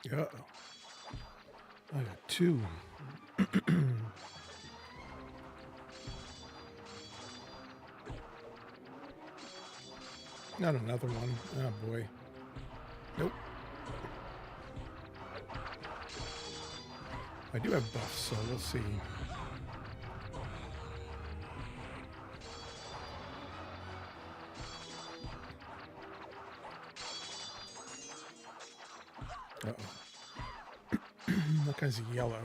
Uh-oh. I got two. Not another one. Oh, boy. Nope. I do have buffs, so we'll see. Uh-oh. That guy's yellow.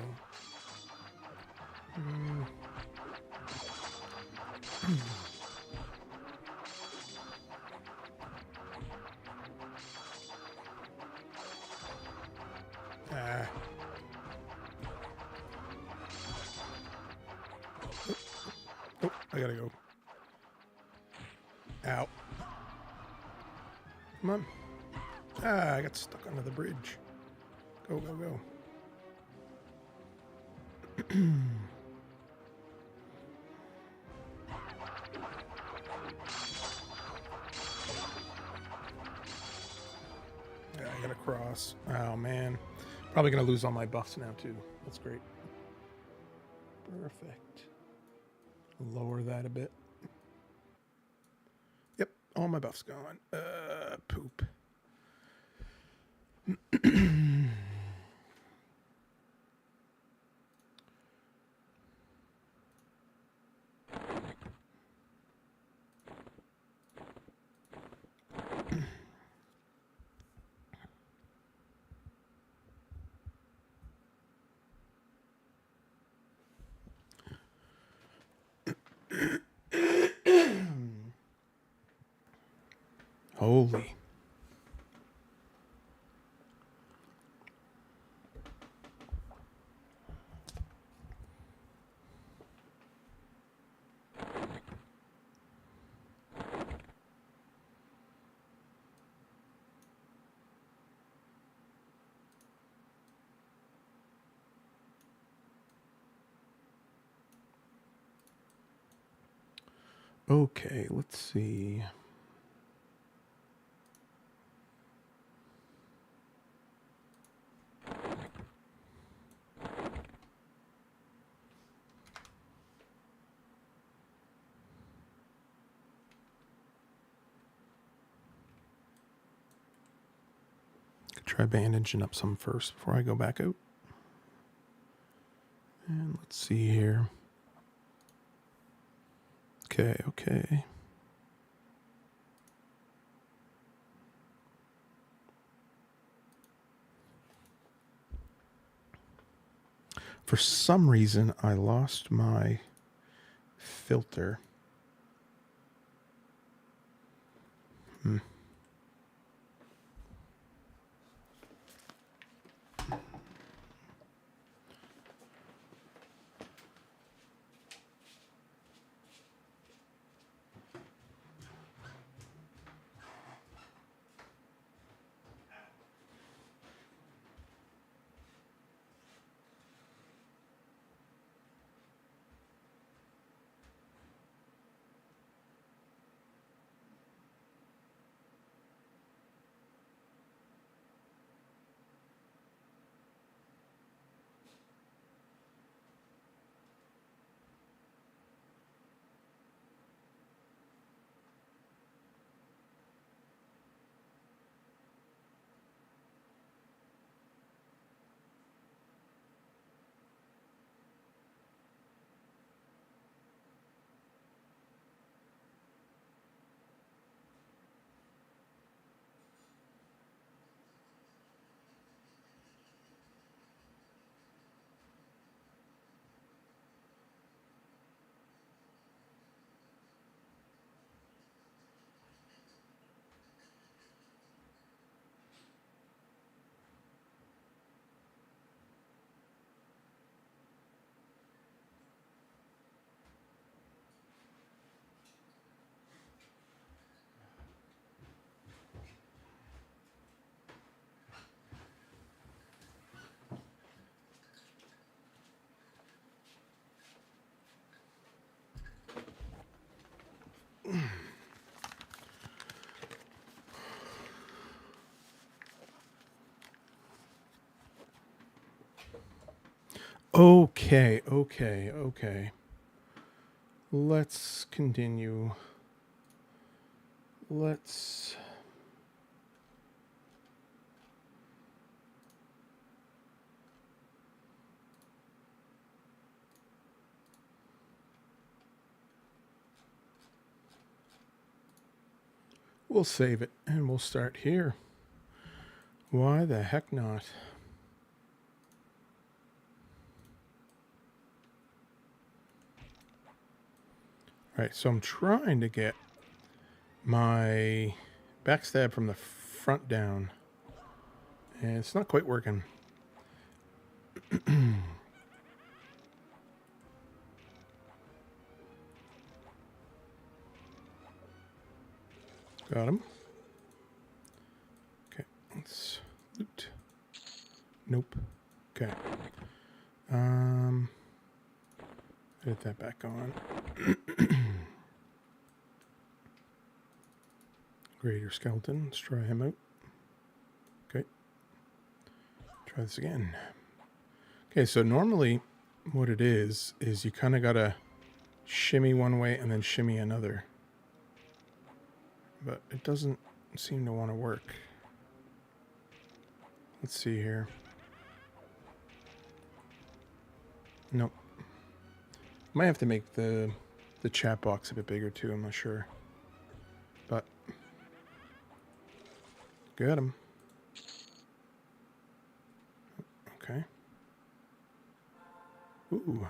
Ah. Oh, I gotta go. Ow. Come on. Ah, I got stuck under the bridge. Go, go, go. I gotta cross. Oh, man. Probably gonna lose all my buffs now, too. That's great. Perfect. Lower that a bit. Yep, all my buffs gone. Poop. Holy. Okay, let's see. Try bandaging up some first before I go back out. And let's see here. Okay, okay. For some reason, I lost my filter. Okay, okay, okay. Let's continue. Let's... We'll save it, and we'll start here. Why the heck not? All right, so I'm trying to get my backstab from the front down, and it's not quite working. Got him. Okay, let's loot. Nope. Okay. Get that back on. Greater skeleton. Let's try him out. Okay. Try this again. Okay, so normally what it is you kind of gotta shimmy one way and then shimmy another. But it doesn't seem to want to work. Let's see here. Nope. Might have to make the chat box a bit bigger too, I'm not sure. But got him. Okay. Ooh.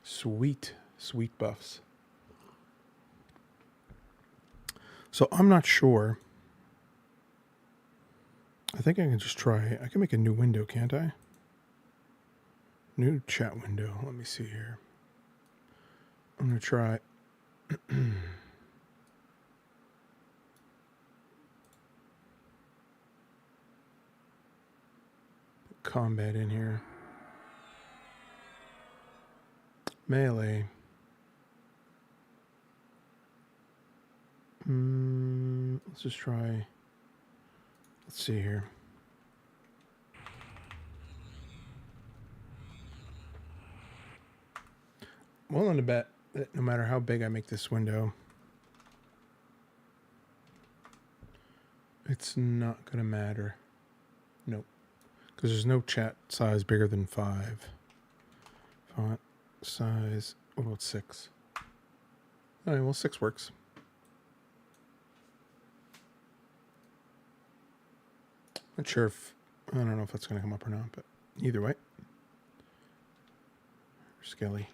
Sweet, sweet buffs. So I'm not sure. I think I can just try. I can make a new window, can't I? New chat window. Let me see here. I'm going to try. Put combat in here. Melee. Let's just try. Let's see here. Willing to bet that no matter how big I make this window, it's not going to matter. Nope. Because there's no chat size bigger than 5. Font size, what about 6? All right, well, 6 works. Not sure if, I don't know if that's going to come up or not, but either way. Skelly.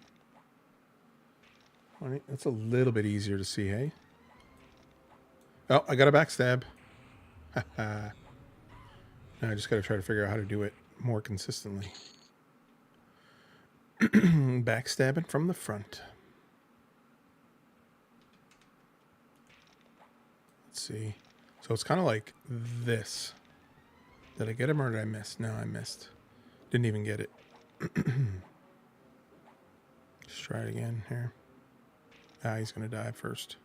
All right, that's a little bit easier to see, hey? Oh, I got a backstab. Now I just got to try to figure out how to do it more consistently. Backstabbing from the front. Let's see. So it's kind of like this. Did I get him or did I miss? No, I missed. Didn't even get it. Let's try it again here. Ah, he's going to die first.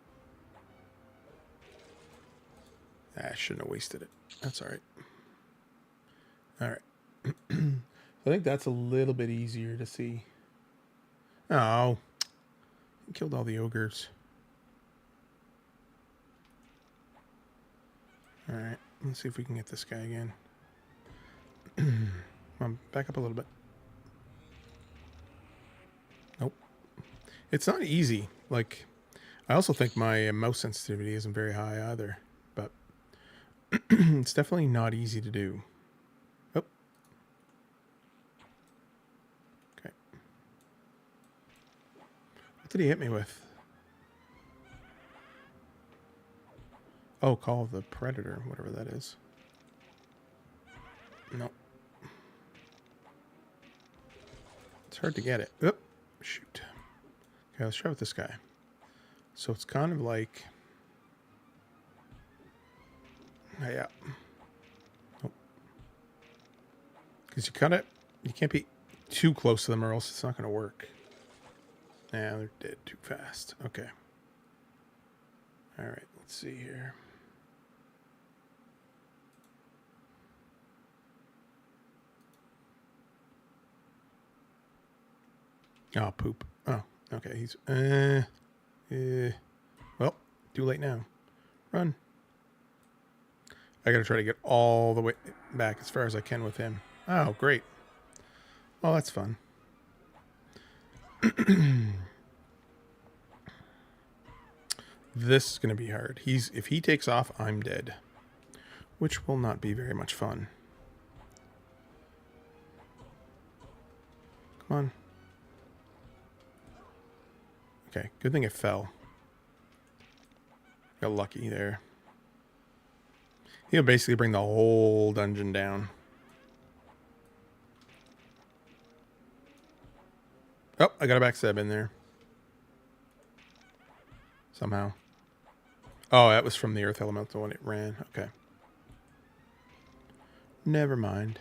Ah, I shouldn't have wasted it. That's all right. All right. I think that's a little bit easier to see. Oh. He killed all the ogres. All right. Let's see if we can get this guy again. Come on, back up a little bit. Nope. It's not easy. Like, I also think my mouse sensitivity isn't very high either. But it's definitely not easy to do. Oh. Okay. What did he hit me with? Oh, Call of the Predator, whatever that is. Nope. It's hard to get it. Oop. Shoot. Okay, let's try with this guy. So it's kind of like... Yeah. Oh. Because you can't be too close to them or else it's not going to work. Yeah, they're dead too fast. Okay. All right, let's see here. Oh, poop. Oh, okay. He's... well, too late now. Run. I gotta try to get all the way back as far as I can with him. Oh, great. Well, that's fun. This is gonna be hard. If he takes off, I'm dead. Which will not be very much fun. Come on. Okay, good thing it fell. Got lucky there. He'll basically bring the whole dungeon down. Oh, I got a backstab in there. Somehow. Oh, that was from the Earth Elemental when it ran. Okay. Never mind.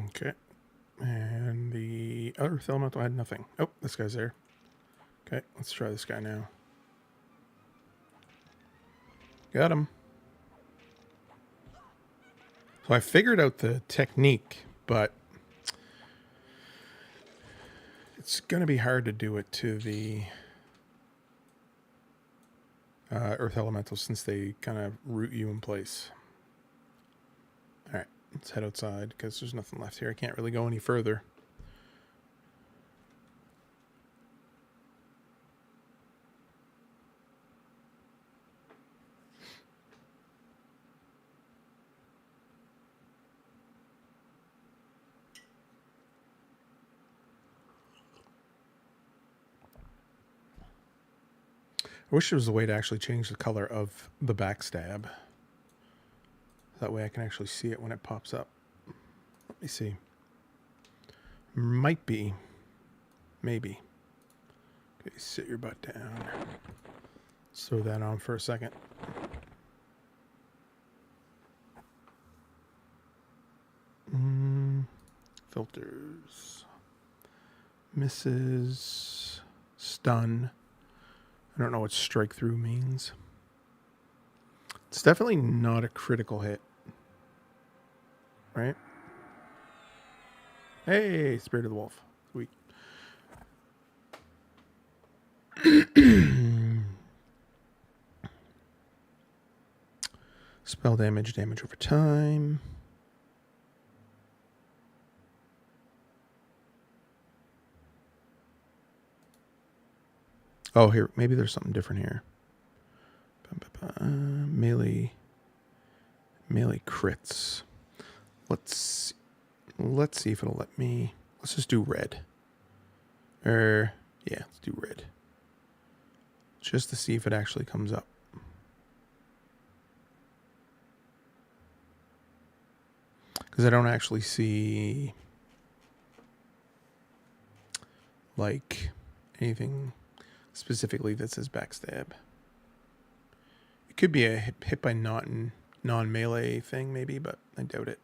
Okay. And the Earth Elemental had nothing. Oh, this guy's there. Okay, let's try this guy now. Got him. So I figured out the technique, but it's going to be hard to do it to the Earth Elemental since they kind of root you in place. All right, let's head outside because there's nothing left here. I can't really go any further. I wish there was a way to actually change the color of the backstab. That way I can actually see it when it pops up. Let me see. Might be. Maybe. Okay, sit your butt down. Let's throw that on for a second. Filters. Misses. Stun. I don't know what strike through means. It's definitely not a critical hit. Right? Hey, Spirit of the Wolf. Sweet. Spell damage, damage over time. Oh, here, maybe there's something different here. Melee crits. Let's see if it'll let me. Let's just do red. Yeah, let's do red. Just to see if it actually comes up. Because I don't actually see like anything specifically that says backstab. It could be a hit by non-melee thing maybe, but I doubt it.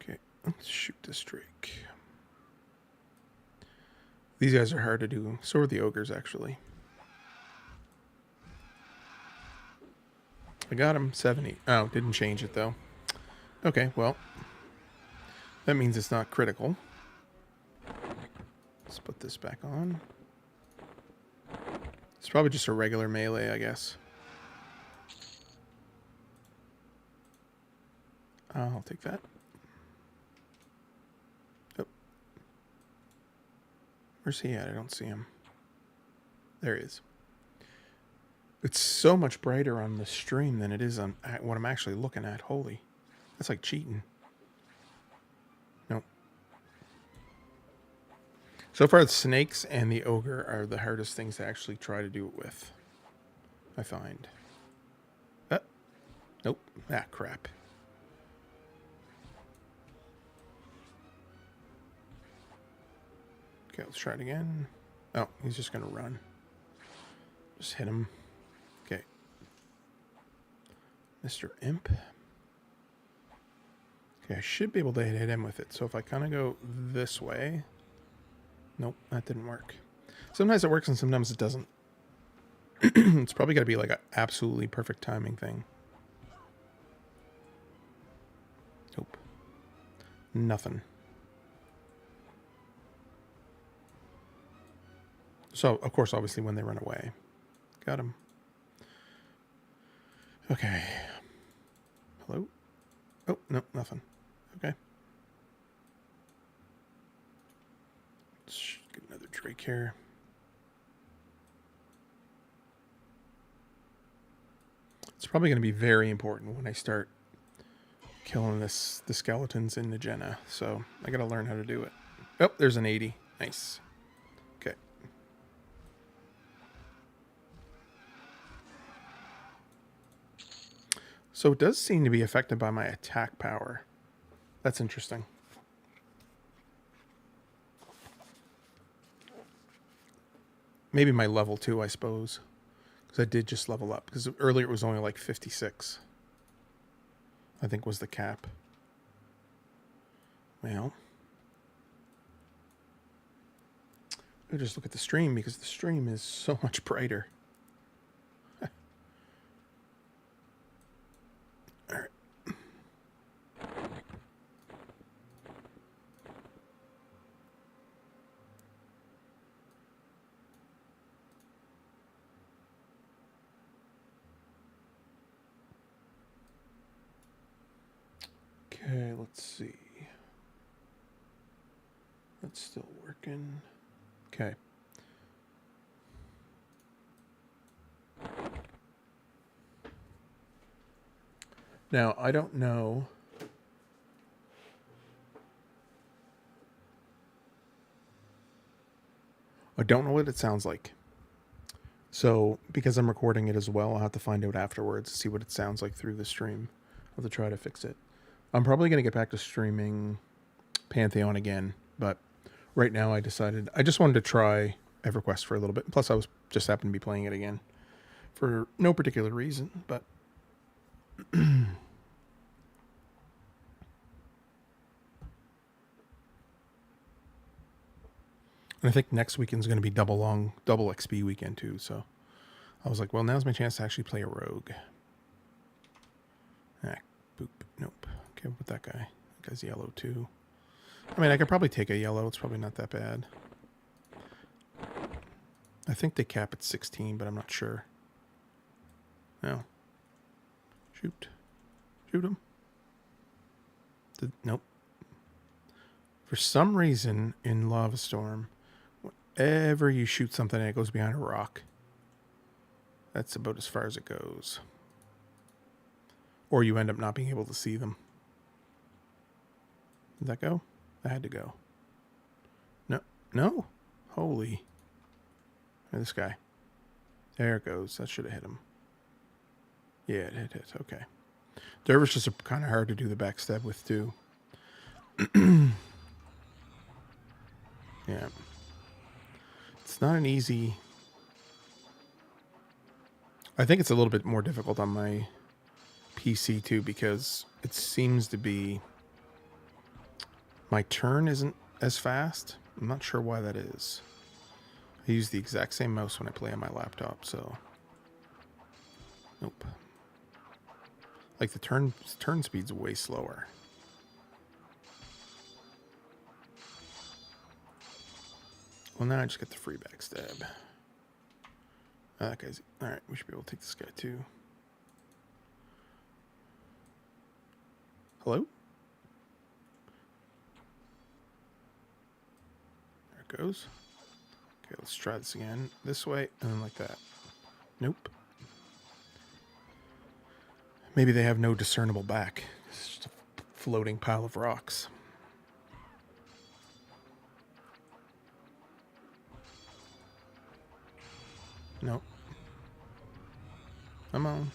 Okay, let's shoot this Drake. These guys are hard to do. So are the ogres, actually. I got him 70. Oh, didn't change it though. Okay, well, that means it's not critical. Let's put this back on. It's probably just a regular melee, I guess. I'll take that. Oh. Where's he at? I don't see him. There he is. It's so much brighter on the stream than it is on what I'm actually looking at. Holy. That's like cheating. Nope. So far, the snakes and the ogre are the hardest things to actually try to do it with, I find. Nope. Ah, crap. Okay, let's try it again. Oh, he's just going to run. Just hit him. Okay. Mr. Imp. Okay, I should be able to hit him with it. So if I kind of go this way... Nope, that didn't work. Sometimes it works and sometimes it doesn't. It's probably got to be like an absolutely perfect timing thing. Nope. Nothing. So, of course, obviously when they run away. Got him. Okay. Hello? Oh, no, nothing. Okay. Let's get another Drake here. It's probably going to be very important when I start killing the skeletons in Nagena. So I got to learn how to do it. Oh, there's an 80. Nice. Okay. So it does seem to be affected by my attack power. That's interesting. Maybe my level 2, I suppose. Because I did just level up. Because earlier it was only like 56. I think was the cap. Well. I'll just look at the stream because the stream is so much brighter. Alright. Okay, let's see. That's still working. Okay. Now, I don't know. I don't know what it sounds like. So, because I'm recording it as well, I'll have to find out afterwards to see what it sounds like through the stream. I'll have to try to fix it. I'm probably going to get back to streaming Pantheon again, but right now I decided I just wanted to try EverQuest for a little bit. Plus, I was just happened to be playing it again for no particular reason, but and I think next weekend's going to be double XP weekend too. So I was like, well, now's my chance to actually play a rogue. Ah, boop. Nope. Okay, with that guy. That guy's yellow too. I mean, I could probably take a yellow. It's probably not that bad. I think they cap at 16, but I'm not sure. No. Shoot. Shoot him. Nope. For some reason, in Lava Storm, whenever you shoot something and it goes behind a rock, that's about as far as it goes. Or you end up not being able to see them. Did that go? That had to go. No. No? Holy. This guy. There it goes. That should have hit him. Yeah, it hit. Okay. Dervishes are kind of hard to do the backstab with, too. Yeah. It's not an easy... I think it's a little bit more difficult on my PC, too, because it seems to be... My turn isn't as fast. I'm not sure why that is. I use the exact same mouse when I play on my laptop, so... Nope. Like, the turn speed's way slower. Well, now I just get the free backstab. Oh, that guy's... Alright, we should be able to take this guy, too. Hello? There it goes. Okay, let's try this again. This way, and then like that. Nope. Maybe they have no discernible back. It's just a floating pile of rocks. Nope. Come on.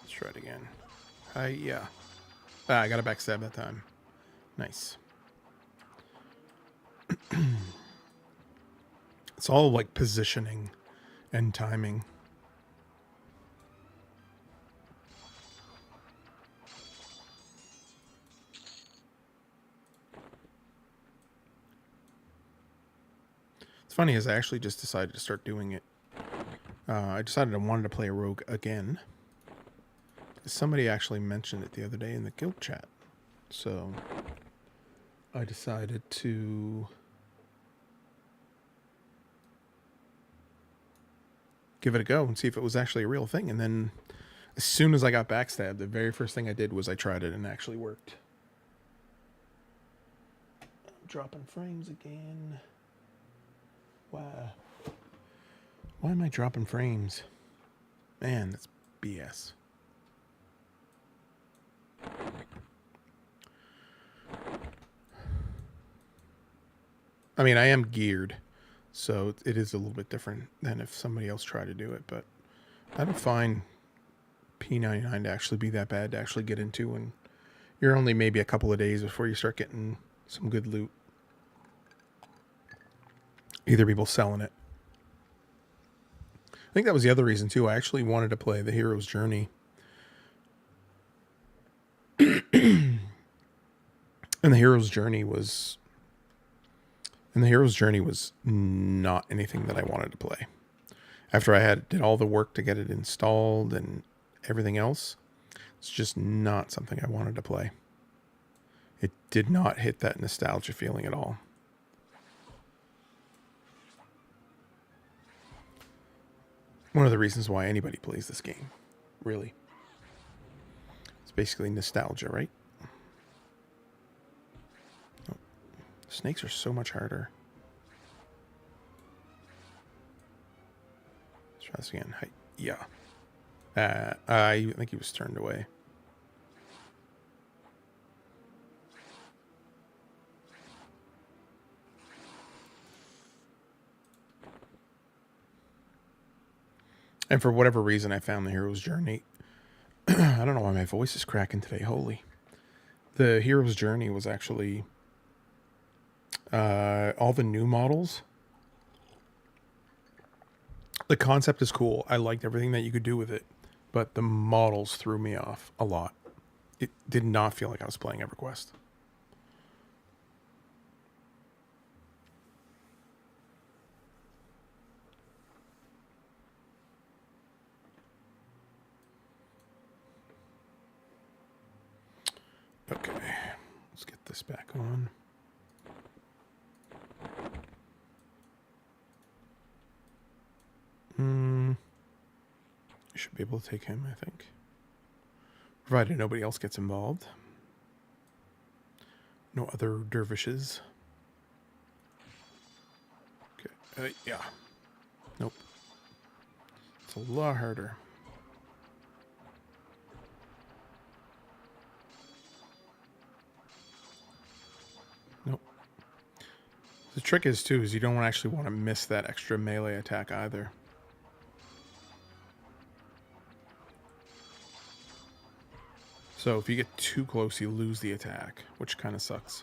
Let's try it again. Yeah. I got a backstab that time. Nice. It's all like positioning and timing. It's funny as I actually just decided to start doing it. I decided I wanted to play a rogue again. Somebody actually mentioned it the other day in the guild chat. So I decided to give it a go and see if it was actually a real thing. And then as soon as I got backstabbed, the very first thing I did was I tried it and it actually worked. I'm dropping frames again. Wow. Why am I dropping frames? Man, that's BS. I mean, I am geared, so it is a little bit different than if somebody else tried to do it, but I don't find P99 to actually be that bad to actually get into, and you're only maybe a couple of days before you start getting some good loot. Either people selling it. I think that was the other reason too. I actually wanted to play the Hero's Journey. And the Hero's Journey was not anything that I wanted to play. After I did all the work to get it installed and everything else, it's just not something I wanted to play. It did not hit that nostalgia feeling at all. One of the reasons why anybody plays this game, really. It's basically nostalgia, right? Oh, snakes are so much harder. Let's try this again. Yeah. I think he was turned away. And for whatever reason, I found the Hero's Journey. I don't know why my voice is cracking today. Holy. The Hero's Journey was actually all the new models. The concept is cool. I liked everything that you could do with it, but the models threw me off a lot. It did not feel like I was playing EverQuest. Okay, let's get this back on. I should be able to take him, I think. Provided nobody else gets involved. No other dervishes. Okay, yeah. Nope. It's a lot harder. Nope. The trick is, too, is you don't actually want to miss that extra melee attack either. So if you get too close, you lose the attack, which kind of sucks.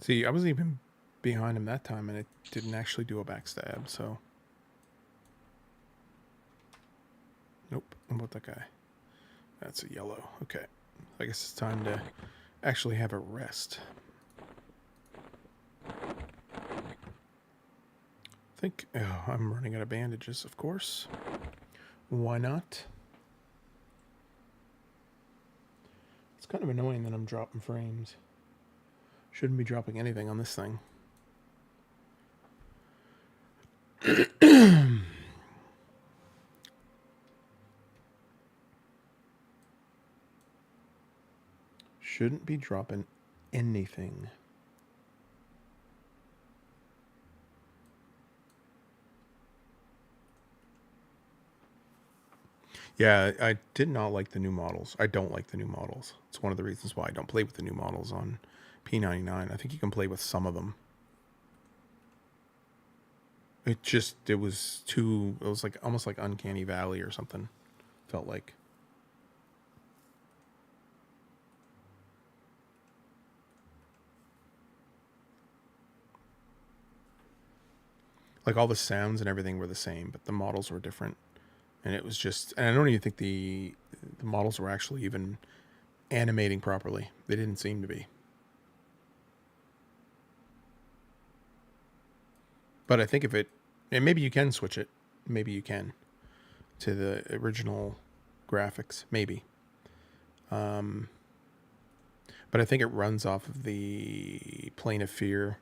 See, I wasn't even behind him that time, and it didn't actually do a backstab, so... Nope. What about that guy? That's a yellow. Okay. I guess it's time to actually have a rest. I think... Oh, I'm running out of bandages, of course. Why not? It's kind of annoying that I'm dropping frames. Shouldn't be dropping anything on this thing. Shouldn't be dropping anything. Yeah, I did not like the new models. I don't like the new models. It's one of the reasons why I don't play with the new models on P99. I think you can play with some of them. It was like almost like Uncanny Valley or something. Felt like. Like all the sounds and everything were the same, but the models were different. And it was just, and I don't even think the models were actually even animating properly. They didn't seem to be. But I think if it, and maybe you can switch it. Maybe you can to the original graphics. Maybe. But I think it runs off of the Plane of Fear.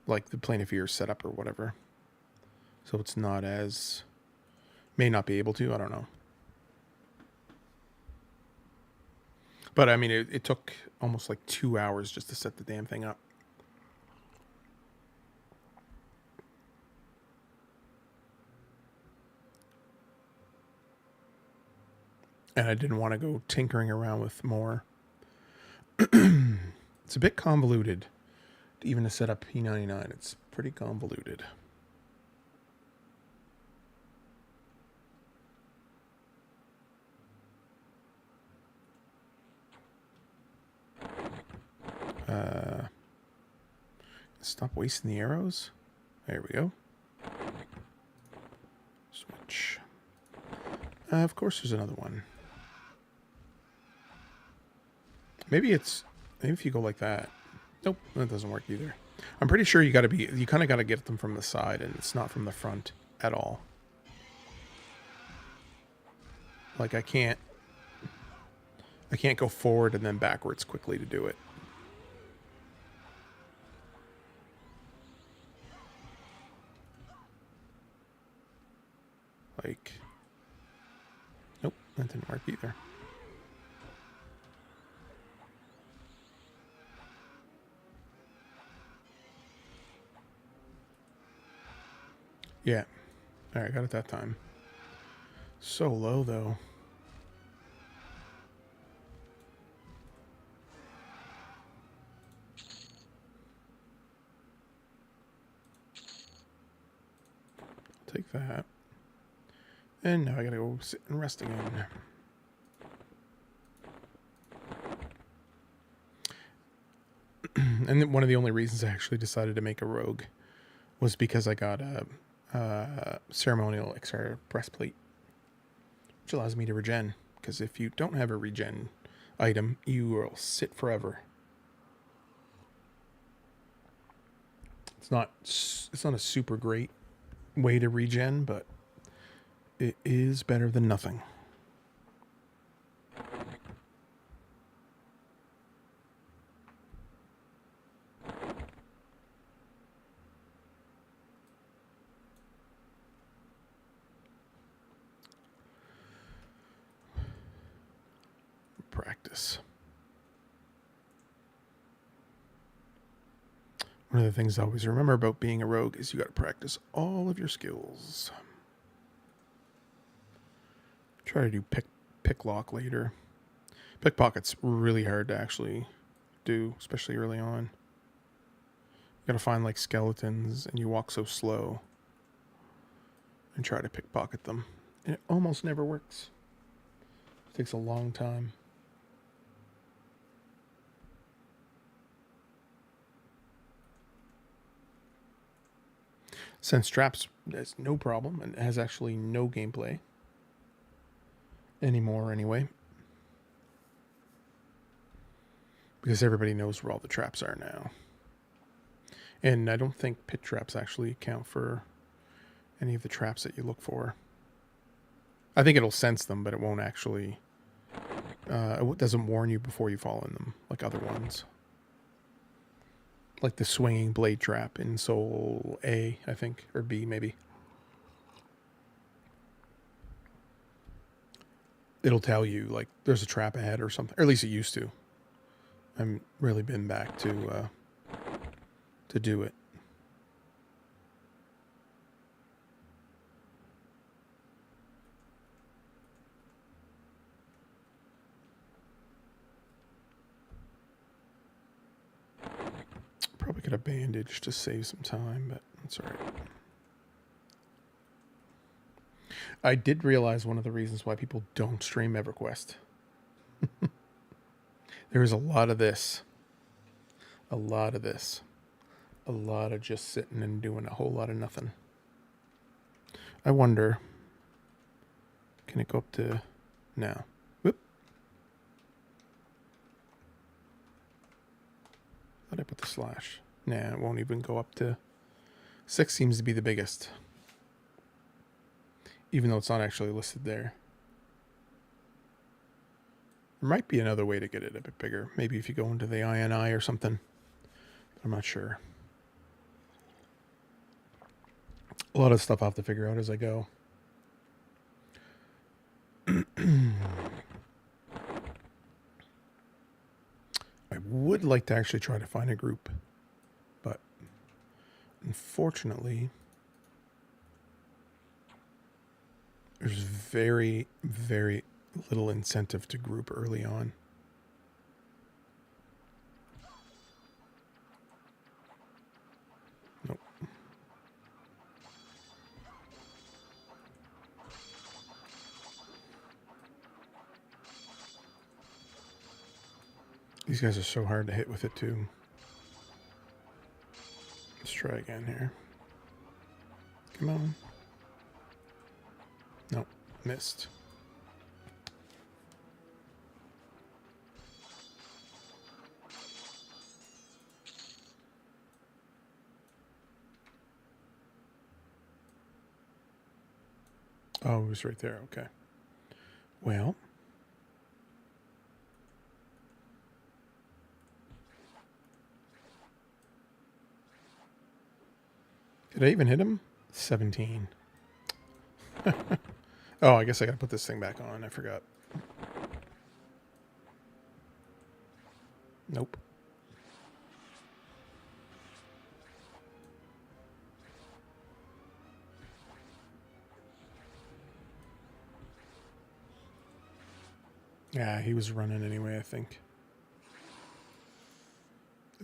Like the Plane of Fear setup or whatever. So it's not as, may not be able to, I don't know. But I mean, it took almost like 2 hours just to set the damn thing up. And I didn't want to go tinkering around with more. It's a bit convoluted, even to set up P99. It's pretty convoluted. Stop wasting the arrows. There we go. Switch. Of course there's another one. Maybe if you go like that. Nope, that doesn't work either. I'm pretty sure you kind of got to get them from the side, and it's not from the front at all. Like I can't go forward and then backwards quickly to do it. Like, nope, that didn't work either. Yeah. All right, got it that time. So low, though. Take that. And now I gotta go sit and rest again. And then one of the only reasons I actually decided to make a rogue was because I got a ceremonial XR breastplate, which allows me to regen. Because if you don't have a regen item, you will sit forever. It's not a super great way to regen, but it is better than nothing. Practice. One of the things I always remember about being a rogue is you got to practice all of your skills. Try to do pick lock later. Pickpocket's really hard to actually do, especially early on. You gotta find like skeletons and you walk so slow and try to pickpocket them. And it almost never works. It takes a long time. Since traps, that's no problem, and it has actually no gameplay anymore anyway. Because everybody knows where all the traps are now. And I don't think pit traps actually account for any of the traps that you look for. I think it'll sense them, but it won't actually... it doesn't warn you before you fall in them, like other ones. Like the swinging blade trap in Soul A, I think, or B maybe. It'll tell you like there's a trap ahead or something, or at least it used to. I haven't really been back to do it. Probably could have bandaged to save some time, but that's all right. I did realize one of the reasons why people don't stream Everquest. There's a lot of this. A lot of this. A lot of just sitting and doing a whole lot of nothing. I wonder, can it go up to... No. Whoop. Thought I put the slash. Nah, it won't even go up to... 6 seems to be the biggest. Even though it's not actually listed there. There might be another way to get it a bit bigger. Maybe if you go into the INI or something. I'm not sure. A lot of stuff I'll have to figure out as I go. I would like to actually try to find a group, but unfortunately, there's very, very little incentive to group early on. Nope. These guys are so hard to hit with it too. Let's try again here. Come on. Nope, missed. Oh, it was right there. Okay. Well. Did I even hit him? 17. Oh, I guess I gotta put this thing back on. I forgot. Nope. Yeah, he was running anyway, I think.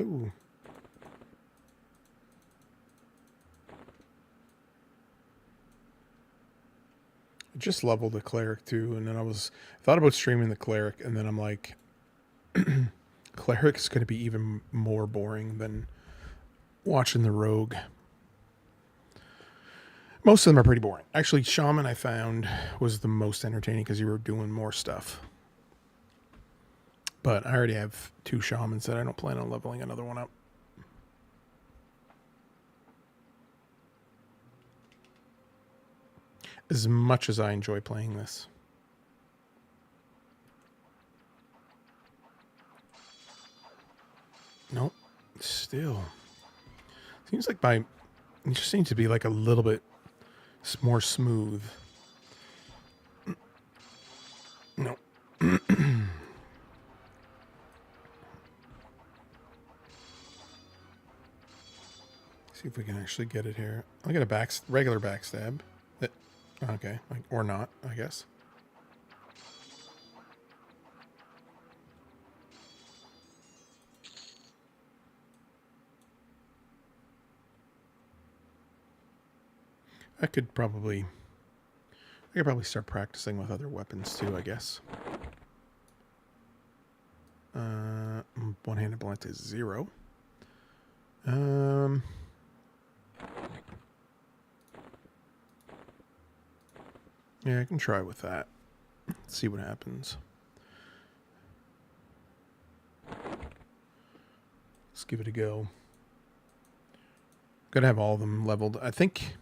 Ooh. I just leveled the cleric too, and then I thought about streaming the cleric, and then I'm like, cleric's going to be even more boring than watching the rogue. Most of them are pretty boring. Actually, shaman I found was the most entertaining because you were doing more stuff. But I already have 2 shamans that I don't plan on leveling another one up. As much as I enjoy playing this. Nope. Still. Seems like it just seems to be like a little bit more smooth. Nope. See if we can actually get it here. I'll get a regular backstab. Okay, or not, I guess. I could probably start practicing with other weapons too, I guess. One-handed blunt is 0. Yeah, I can try with that. Let's see what happens. Let's give it a go. Gotta have all of them leveled. I think...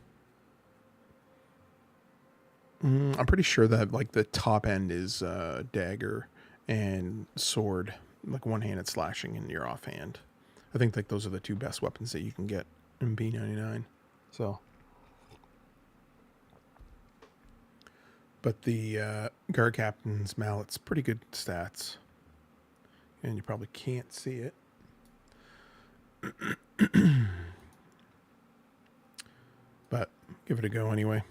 I'm pretty sure that like the top end is dagger and sword, like one-handed slashing in your offhand. I think like those are the 2 best weapons that you can get in P99. So... But the guard captain's mallet's pretty good stats. And you probably can't see it. But give it a go anyway.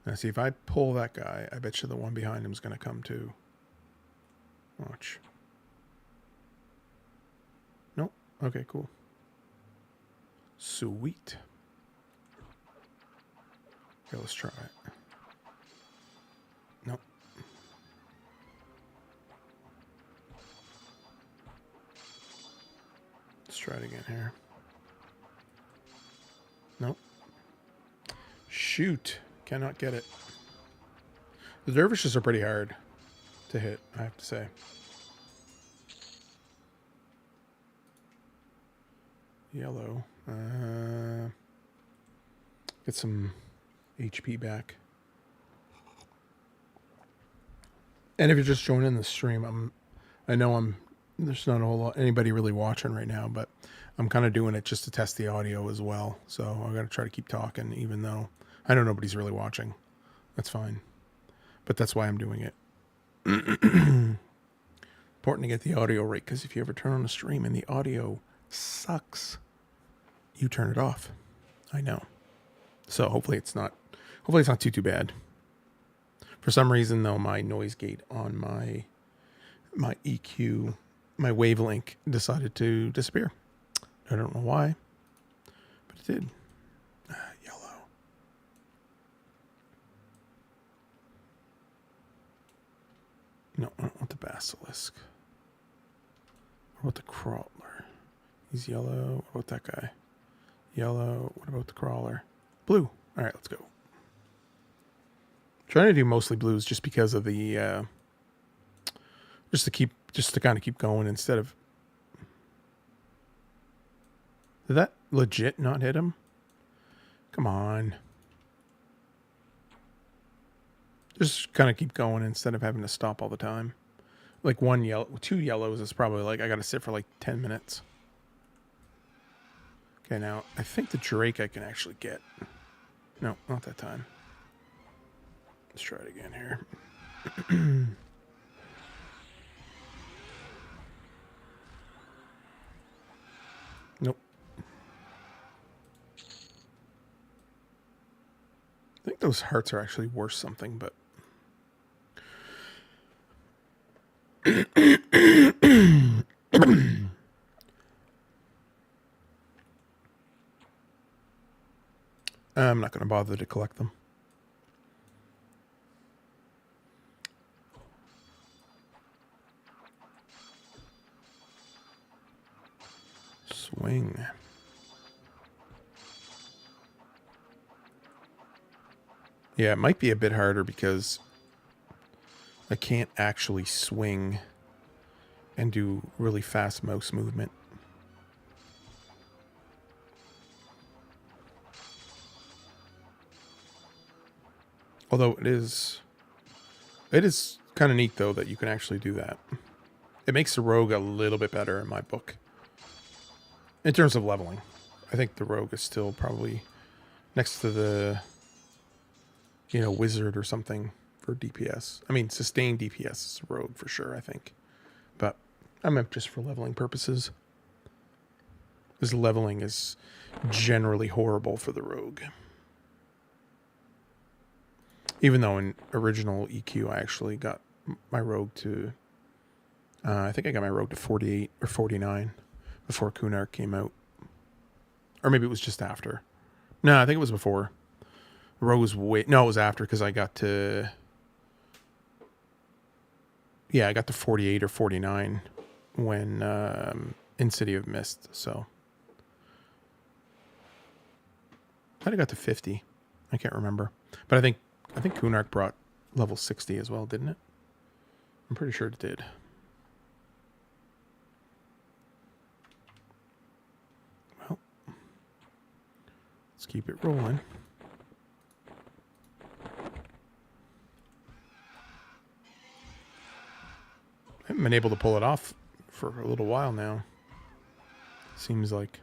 Now see, if I pull that guy, I bet you the one behind him is going to come too. Watch. Nope. Okay, cool. Sweet. Okay, let's try it. Nope. Let's try it again here. Nope. Shoot. Cannot get it. The dervishes are pretty hard to hit, I have to say. Yellow. Get some HP back. And if you're just joining the stream, there's not a whole lot anybody really watching right now, but I'm kind of doing it just to test the audio as well. So I got to try to keep talking, even though I know nobody's really watching. That's fine, but that's why I'm doing it. Important to get the audio right, because if you ever turn on a stream and the audio sucks, you turn it off. I know. So hopefully it's not too bad. For some reason though, my noise gate on my EQ, my wavelength decided to disappear. I don't know why, but it did. Yellow. No, I don't want the basilisk. What about the crawler? He's yellow. What about that guy? Yellow. What about the crawler? Blue. All right, let's go. Trying to do mostly blues just because of the just to kind of keep going instead of. Did that legit not hit him? Come on. Just kind of keep going instead of having to stop all the time. Like two yellows is probably like I got to sit for like 10 minutes. Okay, now I think the Drake I can actually get. No, not that time. Let's try it again here. Nope. I think those hearts are actually worth something, but I'm not going to bother to collect them. Swing. Yeah, it might be a bit harder because I can't actually swing and do really fast mouse movement. Although it is kind of neat though that you can actually do that. It makes the rogue a little bit better in my book. In terms of leveling, I think the rogue is still probably next to the, wizard or something for DPS. I mean, sustained DPS is a rogue for sure, I think. But I meant just for leveling purposes. Because leveling is generally horrible for the rogue. Even though in original EQ, I actually got my rogue to, I think I got my rogue to 48 or 49 before Kunark came out. Or maybe it was just after. No, I think it was before. Rogue was it was after because I got to, I got to 48 or 49 when in City of Mist, so. I think I got to 50. I can't remember. But I think Kunark brought level 60 as well, didn't it? I'm pretty sure it did. Well, let's keep it rolling. I haven't been able to pull it off for a little while now. Seems like.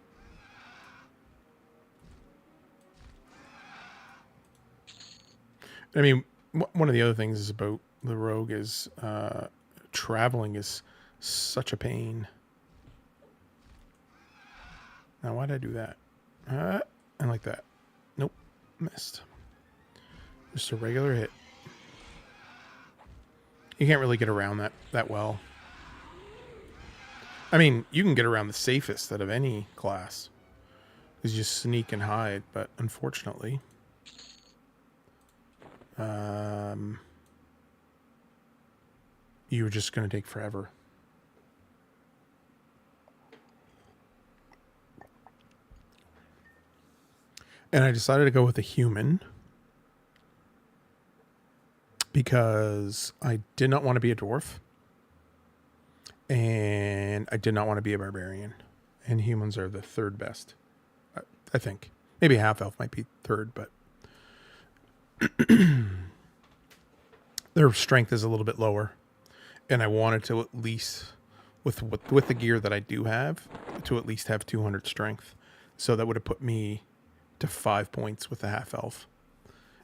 I mean, one of the other things is about the rogue is traveling is such a pain. Now, why did I do that? And like that. Nope, missed. Just a regular hit. You can't really get around that well. I mean, you can get around the safest out of any class. is just sneak and hide, but unfortunately, you're just going to take forever. And I decided to go with a human because I did not want to be a dwarf. And I did not want to be a barbarian. And humans are the third best, I think. Maybe half-elf might be third, but their strength is a little bit lower. And I wanted to at least, with the gear that I do have, to at least have 200 strength. So that would have put me to 5 points with the half-elf.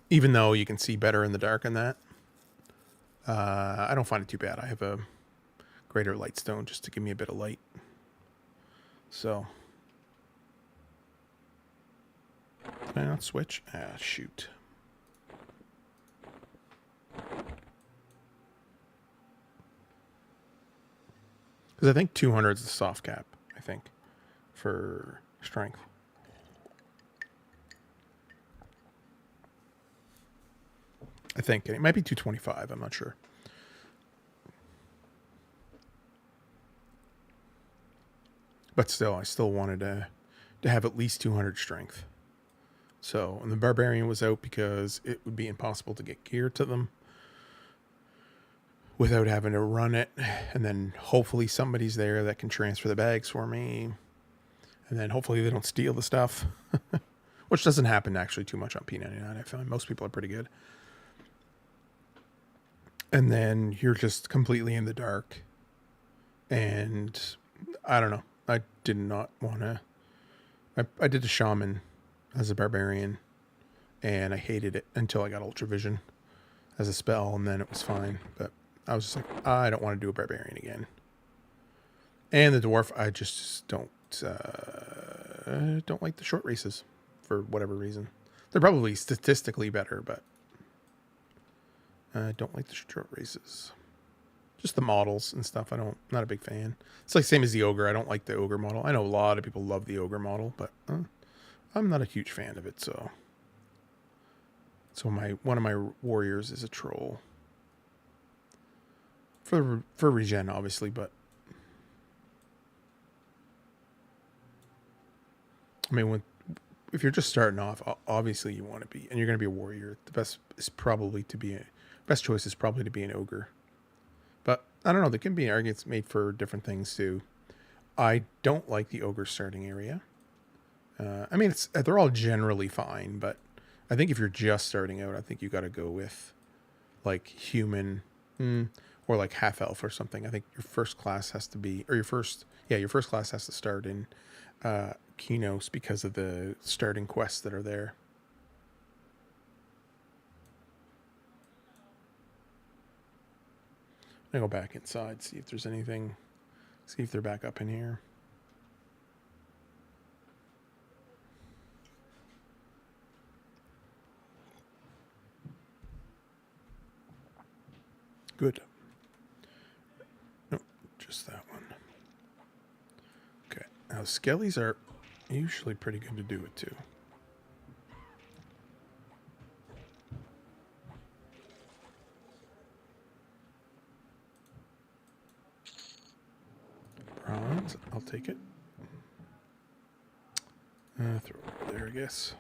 Even though you can see better in the dark in that. I don't find it too bad. I have a greater lightstone just to give me a bit of light. So. Can I not switch? Ah, shoot. Because I think 200 is the soft cap, I think, for strength. I think. And it might be 225. I'm not sure. But still, I still wanted to have at least 200 strength. So, and the barbarian was out because it would be impossible to get gear to them without having to run it. And then hopefully somebody's there that can transfer the bags for me. And then hopefully they don't steal the stuff. Which doesn't happen actually too much on P99. I find most people are pretty good. And then you're just completely in the dark. And I don't know. I did not want to. I did the shaman as a barbarian. And I hated it until I got Ultra Vision as a spell. And then it was fine. But I was just like, I don't want to do a barbarian again. And the dwarf, I just don't like the short races for whatever reason. They're probably statistically better, but I don't like the short races. Just the models and stuff. Not a big fan. It's like same as the ogre. I don't like the ogre model. I know a lot of people love the ogre model, but I'm not a huge fan of it. So one of my warriors is a troll for regen, obviously, but I mean, if you're just starting off, obviously you want to be, and you're going to be a warrior. The best choice is probably to be an ogre. But I don't know. There can be arguments made for different things too. I don't like the ogre starting area. I mean, they're all generally fine, but I think if you're just starting out, I think you got to go with like human or like half elf or something. I think your first class has to be, or your first class has to start in Kinos because of the starting quests that are there. I go back inside, see if there's anything, see if they're back up in here. Good. Nope, just that one. Okay, now skellies are usually pretty good to do it too. Bronze, I'll take it. Throw it over there, I guess.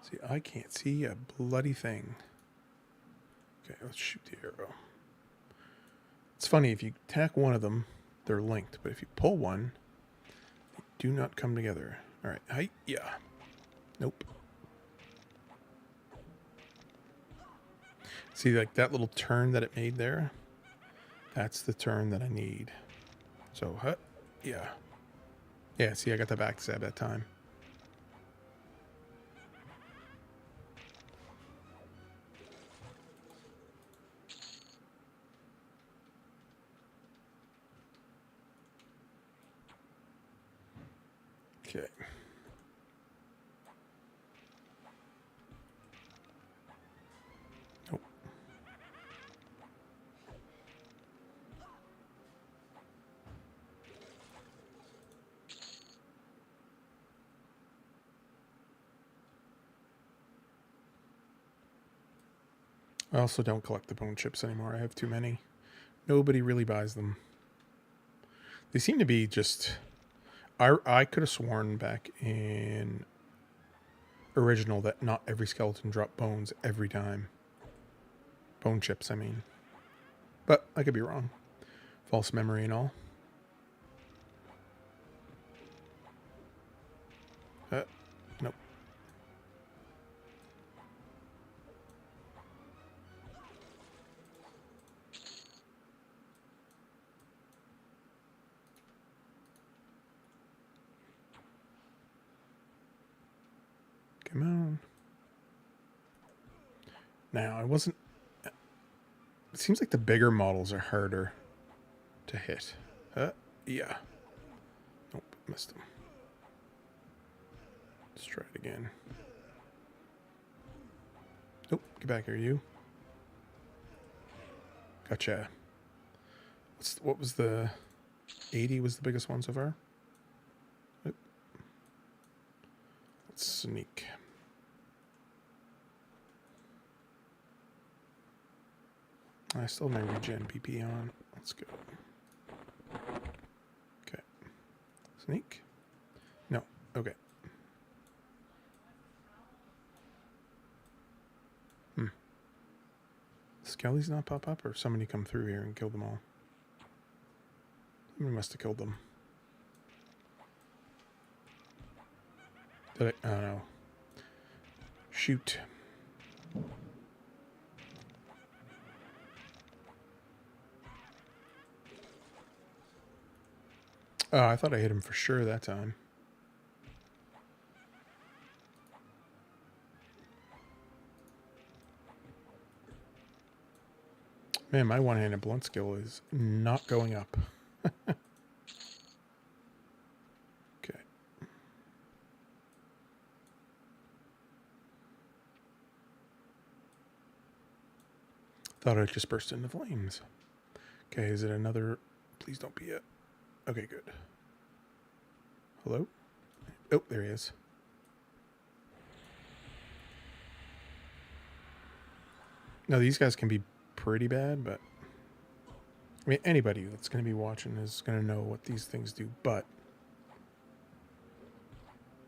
See, I can't see a bloody thing. Okay, let's shoot the arrow. It's funny, if you attack one of them, they're linked, but if you pull one, they do not come together. All right, hi, yeah. Nope. See, like that little turn that it made there? That's the turn that I need. So, yeah. Yeah, see, I got the backstab that time. Okay. Nope. I also don't collect the bone chips anymore. I have too many. Nobody really buys them. They seem to be just... I could have sworn back in original that not every skeleton dropped bones every time. Bone chips, I mean. But I could be wrong. False memory and all. Nope. Come on. Now, I wasn't... It seems like the bigger models are harder to hit. Yeah. Nope, missed them. Let's try it again. Nope, get back here, you. Gotcha. What was the... 80 was the biggest one so far? Oop. Let's sneak. I still have my regen PP on. Let's go. Okay. Sneak? No. Okay. Skellies not pop up, or somebody come through here and kill them all? Somebody must have killed them. Did I? Oh no. Shoot. Oh, I thought I hit him for sure that time. Man, my one-handed blunt skill is not going up. Okay. Thought I'd just burst into flames. Okay, is it another... Please don't be it. Okay, good. Hello? Oh, there he is. Now, these guys can be pretty bad, but... I mean, anybody that's going to be watching is going to know what these things do, but...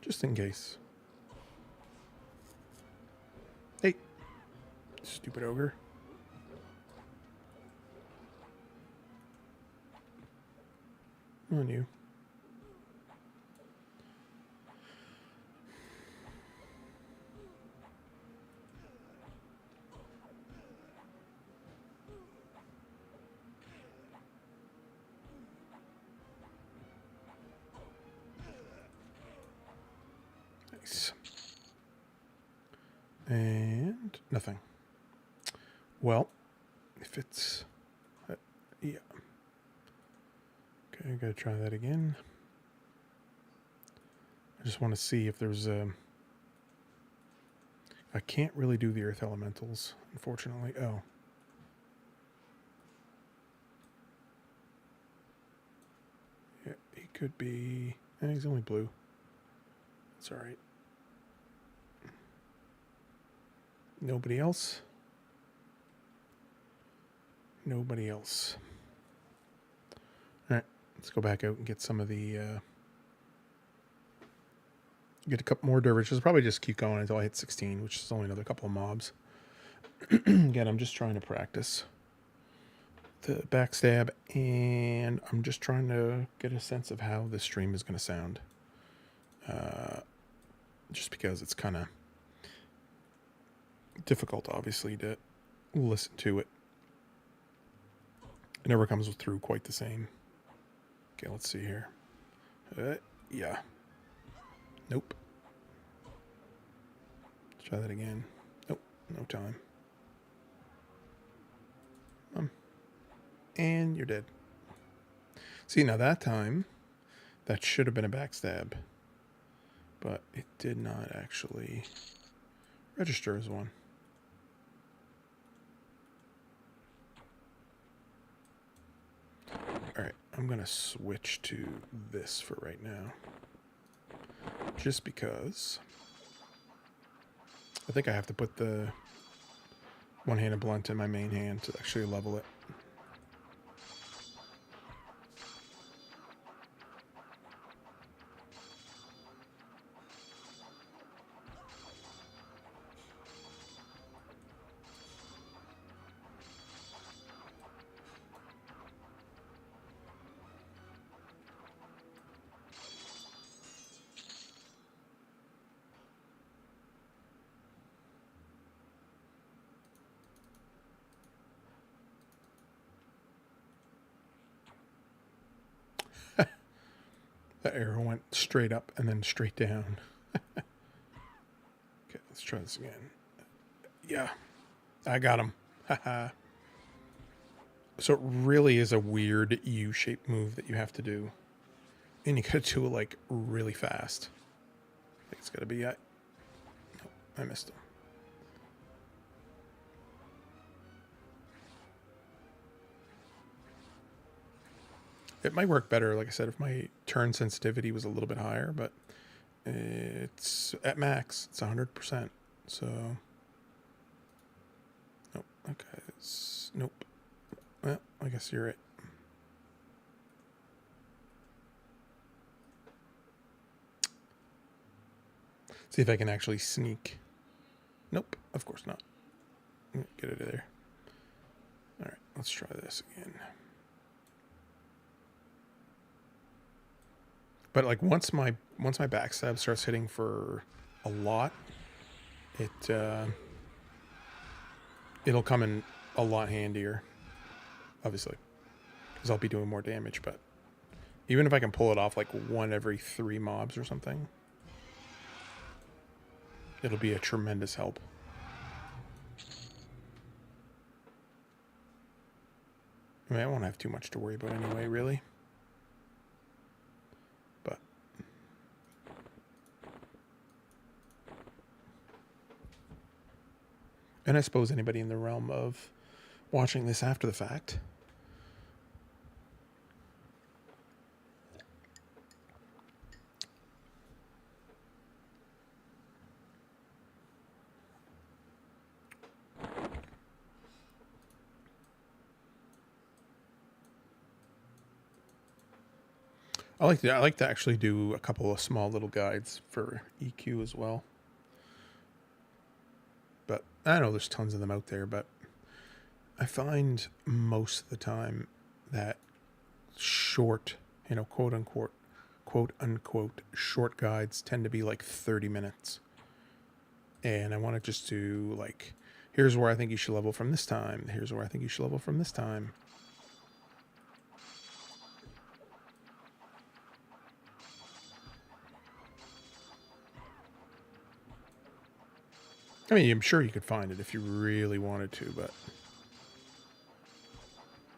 Just in case. Hey! Stupid ogre. On you. Nice. And nothing. Well, if it's... yeah. Okay, I gotta try that again. I just want to see if there's a... I can't really do the earth elementals, unfortunately. Oh. Yeah, he could be... he's only blue. That's alright. Nobody else? Nobody else. Alright, let's go back out and get some of the... get a couple more dervishes. Probably just keep going until I hit 16, which is only another couple of mobs. Again, I'm just trying to practice the backstab, and I'm just trying to get a sense of how the stream is going to sound. Just because it's kind of difficult, obviously, to listen to it. It never comes through quite the same. Okay, let's see here. Yeah. Nope. Let's try that again. Nope, no time. And you're dead. See, now that time, that should have been a backstab. But it did not actually register as one. Alright, I'm going to switch to this for right now. Just because I think I have to put the one-handed blunt in my main hand to actually level it. That arrow went straight up and then straight down. Okay, let's try this again. Yeah, I got him. Haha. So it really is a weird U-shaped move that you have to do. And you gotta do it like really fast. I think it's gotta be... No, I missed him. It might work better, like I said, if my turn sensitivity was a little bit higher, but it's at max. It's 100%. So, nope. Okay. Nope. Well, I guess you're right. See if I can actually sneak. Nope. Of course not. Get it there. All right. Let's try this again. But like once my backstab starts hitting for a lot, it'll come in a lot handier, obviously, because I'll be doing more damage. But even if I can pull it off like one every 3 mobs or something, it'll be a tremendous help. I mean, I won't have too much to worry about anyway, really. But and I suppose anybody in the realm of watching this after the fact, I like to actually do a couple of small little guides for EQ as well. But I know there's tons of them out there, but I find most of the time that short, quote unquote short guides tend to be like 30 minutes. And I want to just do like, here's where I think you should level from this time. Here's where I think you should level from this time. I mean, I'm sure you could find it if you really wanted to, but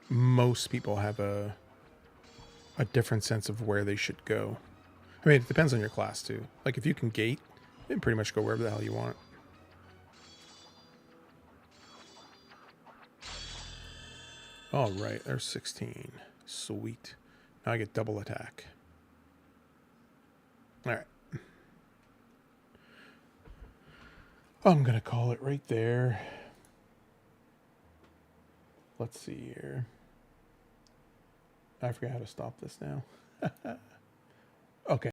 most people have a different sense of where they should go. I mean, it depends on your class too. Like if you can gate, you can pretty much go wherever the hell you want. All right, there's 16. Sweet. Now I get double attack. All right. I'm going to call it right there. Let's see here. I forgot how to stop this now.